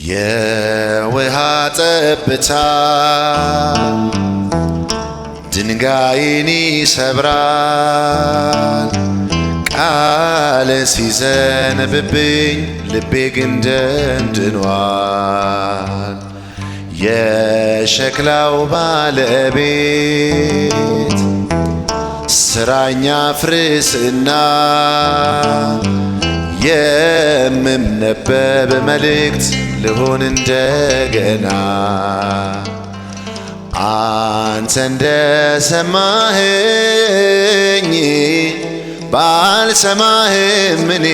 የውሃ ጠብታ ድንጋይን ይሰብራል። ቃል ሲዘንብብኝ ልቤ ግን ደንድኗል። የሸክላው ባለቤት ስራኛ ፍርስና የምነበብ መልእክት ልሆን እንደገና አንተ እንደሰማኸኝ ባልሰማህም እኔ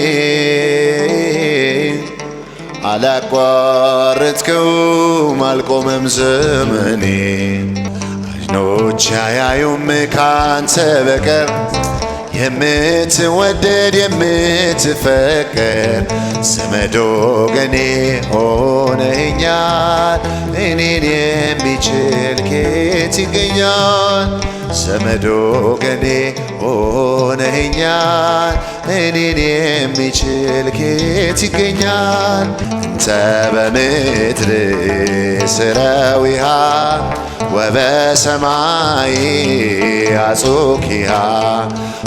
አላቋረጥከውም አልቆመም ዘመኔ። አይኖች አያዩም ካንተ በቀር የምትወደድ የምትፈቀር ዘመድ ወገኔ ሆነኸኛል። እኔን የሚችል ኬት ይገኛል? ዘመድ ወገኔ ሆነኸኛል። እኔን የሚችል ኬት ይገኛል? እንተ በምድር ስረዊሃ ወበሰማይ አጹኪሃ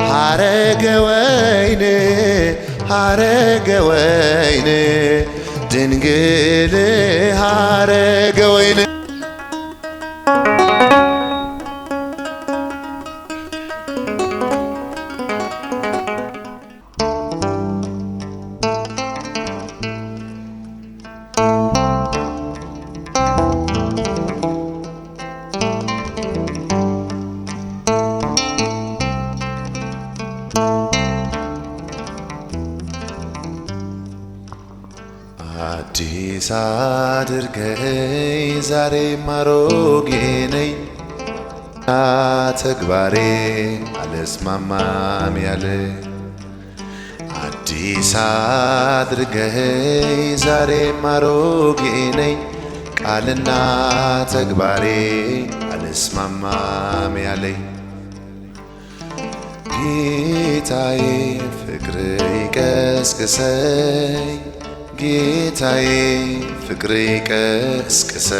ሐረገ ወይን ሐረገ ወይን ድንግል ሐረገ ወይን። አዲስ አድርገኸኝ ዛሬም አሮጌ ነኝ። ተግባሬ አልስማማም ያለ አዲስ አድርገኸኝ ዛሬም አሮጌ ነኝ። ቃልና ተግባሬ አልስማማም ያለኝ ጌታዬ ፍቅር ይቀስቅሰኝ። ጌታዬ ፍቅር ይቀስቅሰኝ።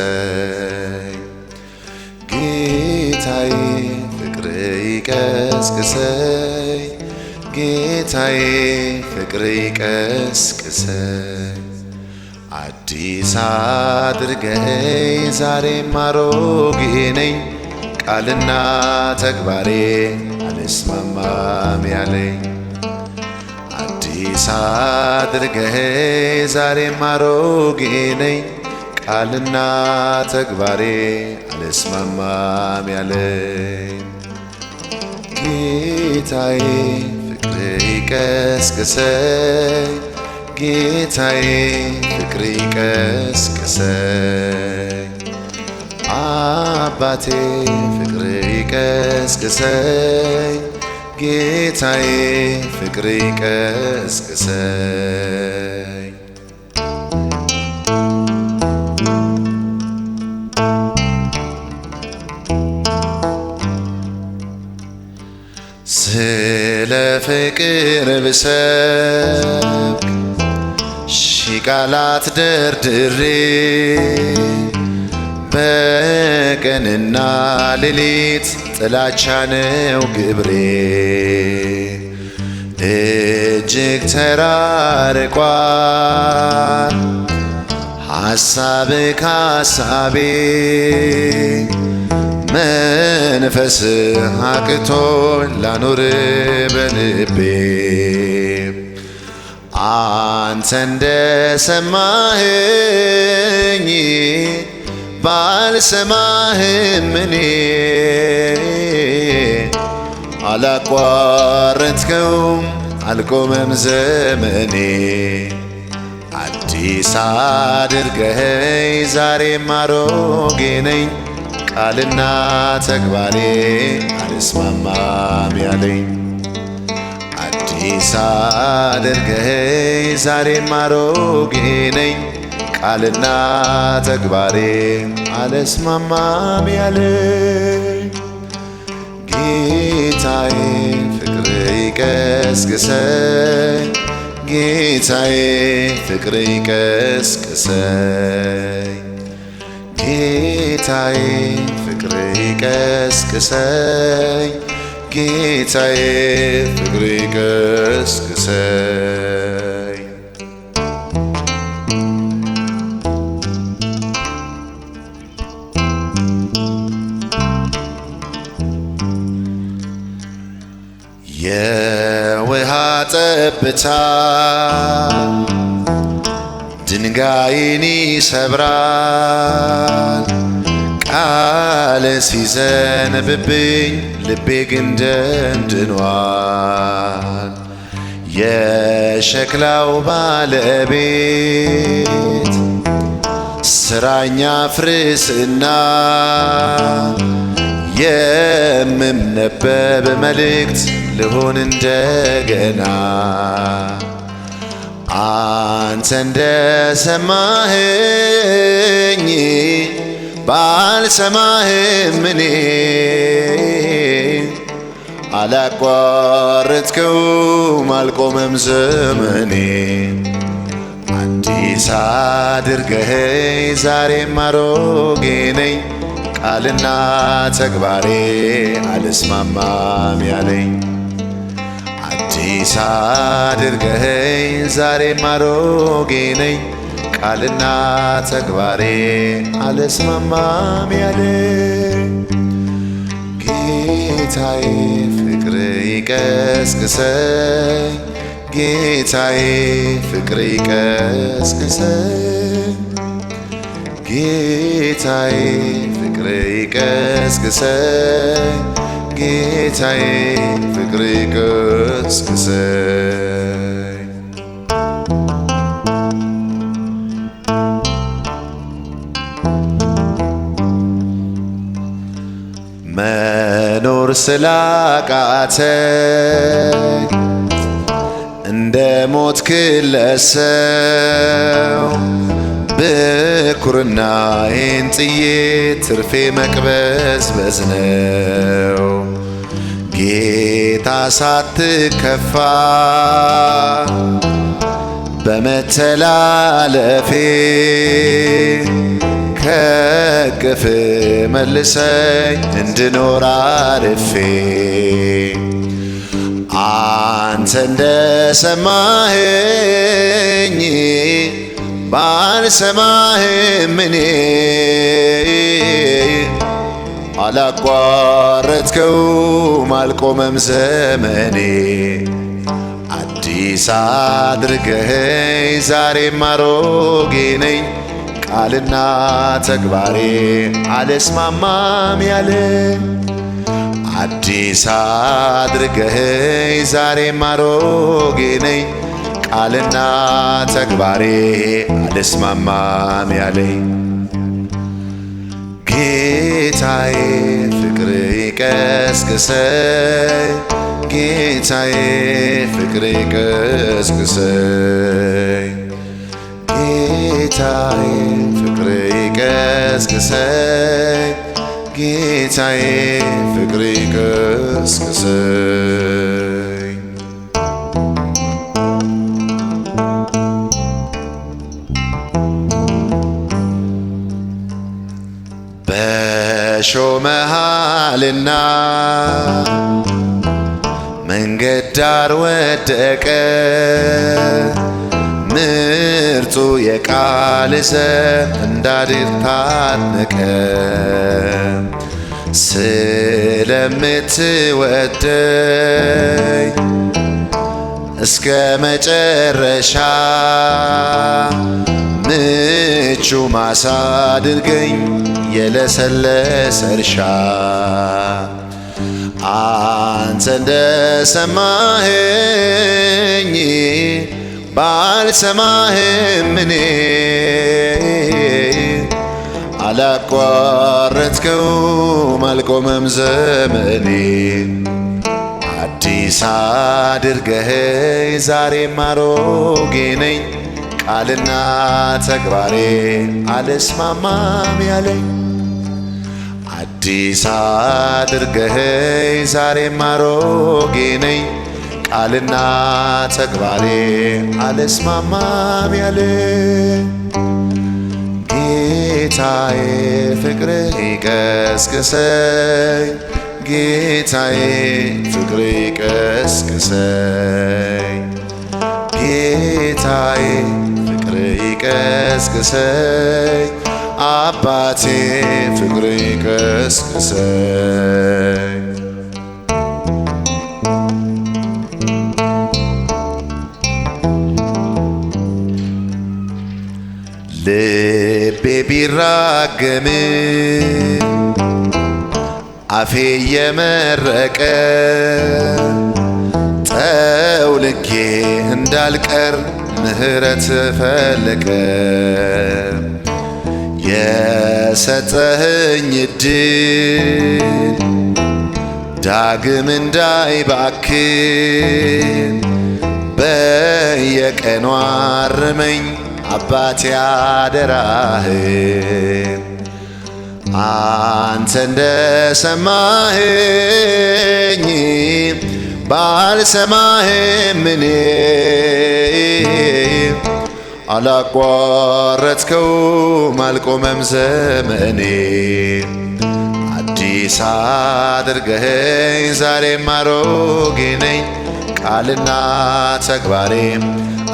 ጌታዬ ፍቅር ይቀስቅሰኝ። ጌታዬ ፍቅር ይቀስቅሰኝ። አዲስ አድርገኸኝ ዛሬም አሮጌ ነኝ። ቃልና ተግባሬ አልስማማም ያለኝ አዲስ አድርገኸኝ ዛሬም አሮጌ ነኝ። ቃልና ተግባሬ አልስማማም ያለኝ ጌታዬ ፍቅር ይቀስቅሰኝ። ጌታዬ ፍቅር ይቀስቅሰኝ። አባቴ ፍቅር ይቀስቅሰኝ። ጌታዬ ፍቅር ይቀስቅሰኝ። ስለ ፍቅር ብሰብክ ሺህ ቃላት ደርድሬ በቀንና ሌሊት ጥላቻ ነው ግብሬ። እጅግ ተራርቋል ሐሳብ ከሐሳቤ። መንፈስ አቅቶ ላኑር በልቤ አንተ እንደሰማኸኝ ባልሰማህም እኔ አላቋረጥከውም አልቆመም ዘመኔ። አዲስ አድርገኸኝ ዛሬም አሮጌ ነኝ። ቃልና ተግባሬ አልስማማም ያለኝ አዲስ አድርገኸኝ ዛሬም አሮጌ ነኝ። ቃልና ተግባሬ አልስማማም ያለኝ ጌታዬ ፍቅር ይቀስቅሰኝ። ጌታዬ ፍቅር ይቀስቅሰኝ ጌታዬ ፍቅር ይቀስቅሰኝ ጌታዬ ፍቅር ይቀስቅሰኝ የውሃ ጠብታ ድንጋይን ይሰብራል ቃል ሲዘንብብኝ ልቤ ግን ደንድኗል የሸክላው ባለቤት ስራኛ ፍርስና የምነበብ መልእክት ልሆን እንደገና አንተ እንደሰማኸኝ ባልሰማህም እኔ አላቋረጥከውም አልቆመም ዘመኔ አዲስ አድርገኸኝ ዛሬም አሮጌ ነኝ ቃልና ተግባሬ አልስማማም ያለኝ አዲስ አድርገኸኝ ዛሬም አሮጌ ነኝ ቃልና ተግባሬ አልስማማም ያለኝ ጌታዬ ፍቅር ይቀስቅሰኝ ጌታዬ ፍቅር ይቀስቅሰኝ ጌታዬ ፍቅር ይቀስቅሰኝ ጌታዬ ፍቅር ይቀስቅሰኝ መኖር ስላቃተኝ እንደ ሞትክለት ሰው ብኩርናዬን ጥዬ ትርፌ መቅበዝበዝ ነው ጌታ ሳትከፋ በመተላለፌ ከቅፍ መልሰኝ እንድኖር አርፌ አንተ እንደሰማኸኝ ባልሰማህም እኔ አላቋረጥከውም አልቆመም ዘመኔ አዲስ አድርገኸኝ ዛሬም አሮጌ ነኝ ቃልና ተግባሬ አልስማማም ያለኝ አዲስ አድርገኸኝ ዛሬም አሮጌ ነኝ ቃልና ተግባሬ አልስማማም ያለኝ ጌታዬ ፍቅር ይቀስቅሰኝ ጌታዬ ፍቅር ይቀስቅሰኝ ጌታዬ ፍቅር ይቀስቅሰኝ ጌታዬ ፍቅር ይቀስቅሰኝ በእሾህ መሃልና መንገድ ዳር ወደቀ ምርጡ የቃል ዘር እንዳድር ታነቀ ስለምትወደኝ እስከ መጨረሻ ምቹ ማሳ አድርገኝ የለሰለሰ እርሻ አንተ እንደሰማኸኝ ባልሰማህም እኔ አላቋረጥከውም አልቆመም ዘመኔ አዲስ አድርገኸኝ ዛሬም አሮጌ ነኝ ቃልና ተግባሬ አልስማማም ያለኝ አዲስ አድርገኸኝ ዛሬም አሮጌ ነኝ ቃልና ተግባሬ አልስማማም ያለ ጌታዬ ፍቅርህ ይቀስቅሰኝ ጌታዬ ፍቅርህ ይቀስቅሰኝ ጌታዬ ፍቅርህ ይቀስቅሰኝ አባቴ ፍቅርህ ይቀስቅሰኝ ልቤ ቢራገም አፌ የመረቀ ጠውልጌ እንዳልቀር ምህረት ፈለቀ የሰጠኸኝ ዕድል ዳግም እንዳይባክን በየቀኑ አርመኝ አባቴ አደራህን አንተ እንደሰማኸኝ ባልሰማህም እኔ አላቋረጥከውም አልቆመም ዘመኔ አዲስ አድርገኸኝ ዛሬም አሮጌ ነኝ ቃልና ተግባሬ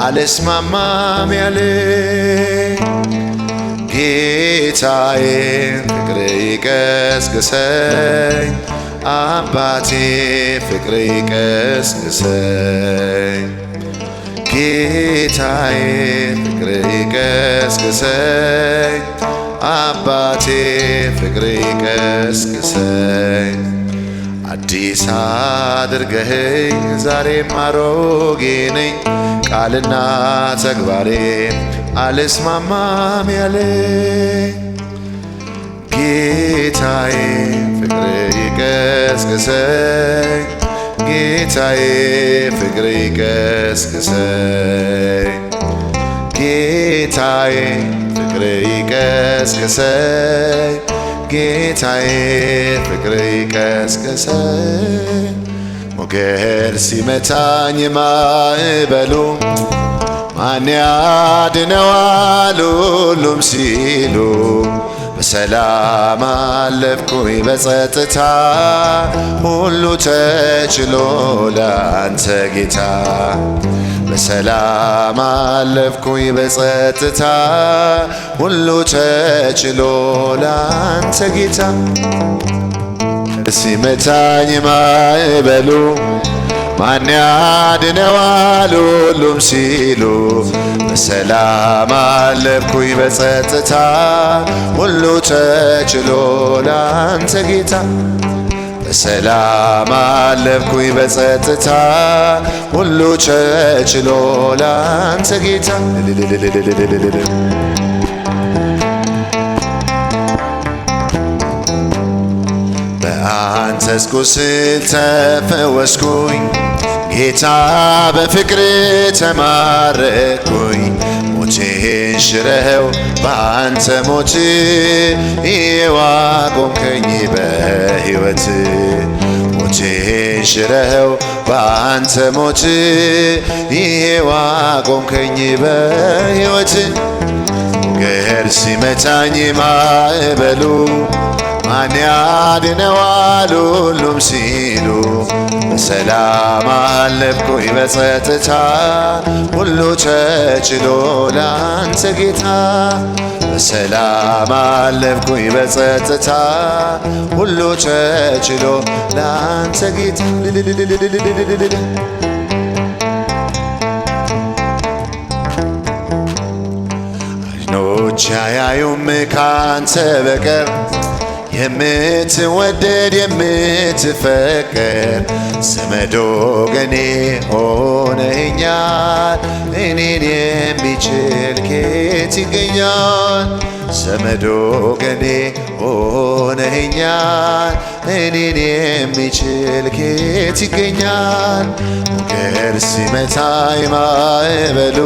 አልስማማም ያለ ጌታዬ ፍቅርህ ይቀስቅሰኝ አባቴ ፍቅርህ ይቀስቅሰኝ ጌታዬ ፍቅርህ ይቀስቅሰኝ አባቴ ፍቅርህ ይቀስቅሰኝ አዲስ አድርገኸኝ ዛሬም አሮጌ ነኝ ቃልና ተግባሬ አልስማማም ያለ ጌታዬ ፍቅርህ ይቀስቅሰኝ ጌታዬ ፍቅርህ ይቀስቅሰኝ ጌታዬ ፍቅርህ ይቀስቅሰኝ ጌታዬ ፍቅርህ ይቀስቅሰኝ ሞገድ ሲመታኝ ማዕበሉ ማን ያድነዋል ሁሉም ሲሉ በሰላም አለፍኩኝ በጸጥታ ሁሉ ተችሎ ላንተ ጌታ በሰላም አለፍኩኝ በጸጥታ ሁሉ ተችሎ ላንተ ጌታ ሲመታኝ ማዕበሉ ማን ያድነዋል ሁሉም ሲሉ በሰላም አለፍኩኝ በጸጥታ ሁሉ ተችሎ ላንተ ጌታ በሰላም አለፍኩኝ በጸጥታ ሁሉ ተችሎ ላንተ ጌታ በአንተስ ቁስል ተፈወስኩኝ ጌታ በፍቅር ተማረኩኝ ሞቴን ሽረኸው በአንተ ሞት ይኸው አቆምከኝ በሕይወት ሞቴን ሽረኸው በአንተ ሞት ይኸው አቆምከኝ በሕይወት ሞገድ ሲመታኝ ማዕበሉ ማን ያድነዋል ሁሉም ሲሉ በሰላም አለፍኩኝ በጸጥታ ሁሉ ተችሎ ላንተ ጌታ በሰላም አለፍኩኝ በጸጥታ ሁሉ ተችሎ ላንተ ጌታ ዓይኖች አያዩም ካንተ በቀር የምትወደድ የምትፈቀር ዘመድ ወገኔ ሆነኸኛል እኔን የሚችል ኬት ይገኛል ዘመድ ወገኔ ሆነኸኛል እኔን የሚችል ኬት ይገኛል ሞገድ ሲመታኝ ማዕበሉ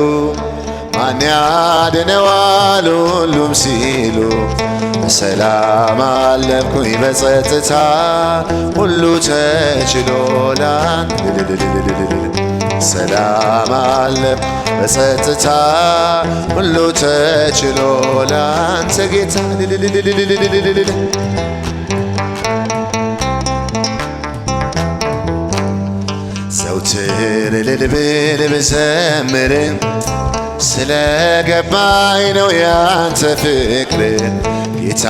ማን ያድነዋል ሁሉም ሲሉ በሰላም አለፍኩኝ በጸጥታ ሁሉ ተችሎላን ሰላም አለፍ በጸጥታ ሁሉ ተችሎ ላንተ ጌታ ዘውትር እልል ብል ብዘምር ስለገባኝ ነው ያንተ ፍቅር ጌታ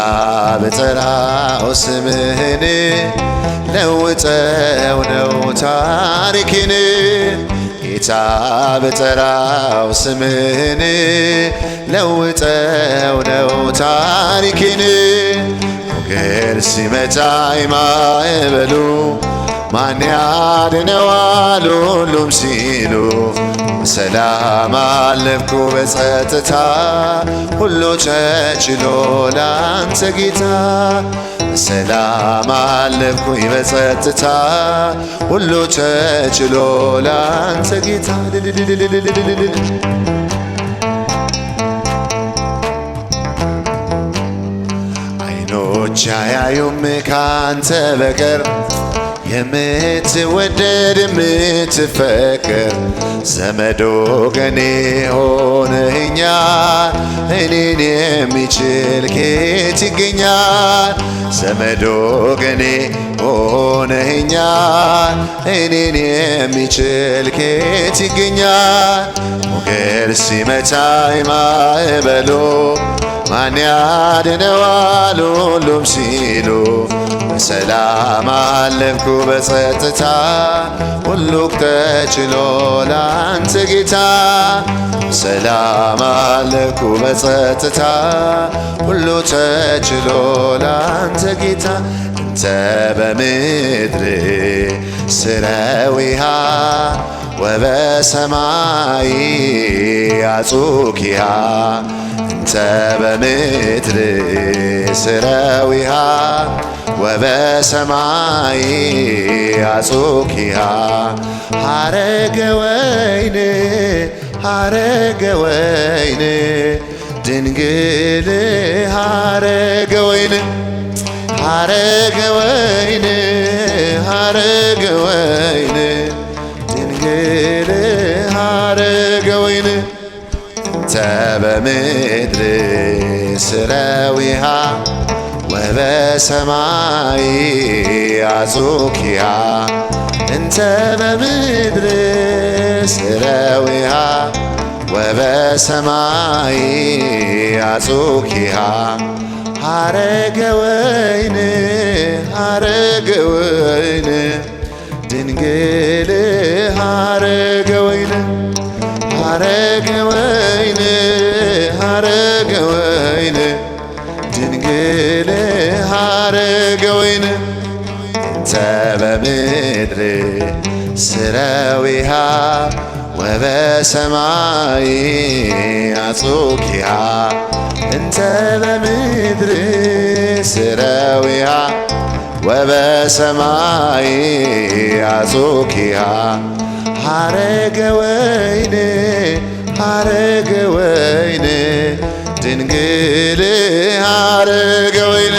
በጠራው ስምህን ለውጠው ነው ታሪክን ጌታ በጠራው ስምህን ለውጠው ነው ታሪክን ሞገድ ሲመታኝ ማዕበሉ ማን ያድነዋል ሁሉም ሲሉ በሰላም አለፍኩ በጸጥታ ሁሉ ተችሎ ላንተ ጌታ በሰላም አለፍኩኝ በጸጥታ ሁሉ ተችሎ ላንተ ጌታ አይኖች አያዩም ካንተ በቀር የምትወደድ የምትፈቅር ዘመድ ወገኔ ሆነኸኛል እኔን የሚችል ከየት ይገኛል ዘመድ ወገኔ ሆነኸኛል እኔን የሚችል ከየት ይገኛል ሞገድ ሲመታኝ ማዕበሉ ማን ያድነዋል ሁሉም ሲሉ በሰላም አለፍኩ በጸጥታ ሁሉ ተችሎ ላንተ ጌታ በሰላም አለፍኩ በጸጥታ ሁሉ ተችሎ ላንተ ጌታ እንተ በምድር ስረዊሃ ወበሰማይ አጹኪሃ እንተ በምድር ስረዊሃ ወበሰማይ አጹኪሃ ሐረገ ወይን ድንግል ሐረገ ወይን ድንግል ሐረገ ወይን እንተ በምድር ስረዊሃ ወበሰማይ አጹኪሃ እንተ በምድር ስረዊሃ ወበሰማይ አጹኪሃ ሐረገ ወይን ድንግል ሐረገ ወይን ድንግል ሐረገ ወይን እንተ በምድር ስረዊሃ ወበሰማይ አጹኪሃ እንተ በምድር ስረዊሃ ወበሰማይ አጹኪሃ ሐረገ ወይን ድንግል ሐረገ ወይን